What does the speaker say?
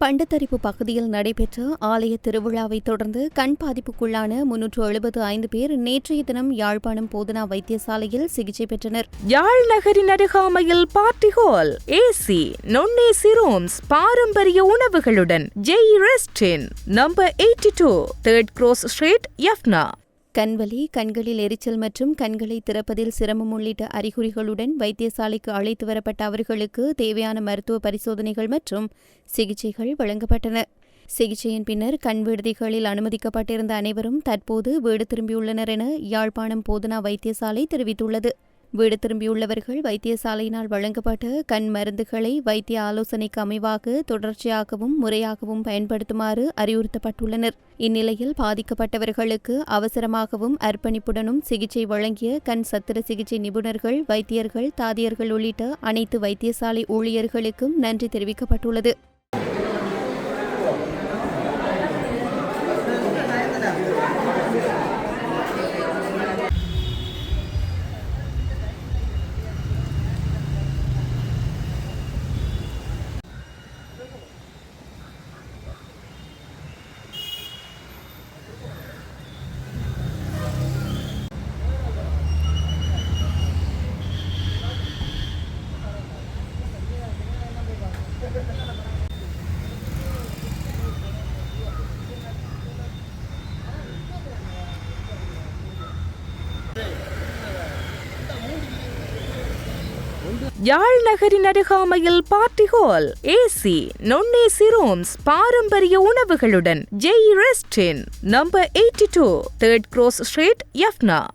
பண்டத்தரிப்பு பகுதியில் நடைபெற்ற ஆலய திருவிழாவை தொடர்ந்து கண் பாதிப்புக்குள்ளான 375 பேர் நேற்றைய தினம் யாழ்ப்பாணம் போதனா வைத்தியசாலையில் சிகிச்சை பெற்றனர். யாழ் நகரின் அருகாமையில் party hall, AC, non-AC rooms, பாரம்பரிய உணவுகளுடன் Jai Rest Inn, number 82, 3rd Cross Street, Jaffna. கண்வலி, கண்களில் எரிச்சல் மற்றும் கண்களை திறப்பதில் சிரமம் உள்ளிட்ட அறிகுறிகளுடன் வைத்தியசாலைக்கு அழைத்து வரப்பட்ட அவர்களுக்கு தேவையான மருத்துவ பரிசோதனைகள் மற்றும் சிகிச்சைகள் வழங்கப்பட்டன. சிகிச்சையின் பின்னர் கண் விடுதிகளில் அனுமதிக்கப்பட்டிருந்த அனைவரும் தற்போது வீடு திரும்பியுள்ளனர் என யாழ்ப்பாணம் போதனா வைத்தியசாலை தெரிவித்துள்ளது. வீடு திரும்பியுள்ளவர்கள் வைத்தியசாலையினால் வழங்கப்பட்ட கண் மருந்துகளை வைத்திய ஆலோசனைக்கு அமைவாக தொடர்ச்சியாகவும் முறையாகவும் பயன்படுத்துமாறு அறிவுறுத்தப்பட்டுள்ளனர். இந்நிலையில் பாதிக்கப்பட்டவர்களுக்கு அவசரமாகவும் அர்ப்பணிப்புடனும் சிகிச்சை வழங்கிய கண் சத்திர சிகிச்சை நிபுணர்கள், வைத்தியர்கள், தாதியர்கள் உள்ளிட்ட அனைத்து வைத்தியசாலை ஊழியர்களுக்கும் நன்றி தெரிவிக்கப்பட்டுள்ளது. யாழ் நகரின் அருகாமையில் party hall, AC, non-AC rooms, பாரம்பரிய உணவுகளுடன் Jai Rest Inn, number 82, 3rd Cross Street, யஃப்னா.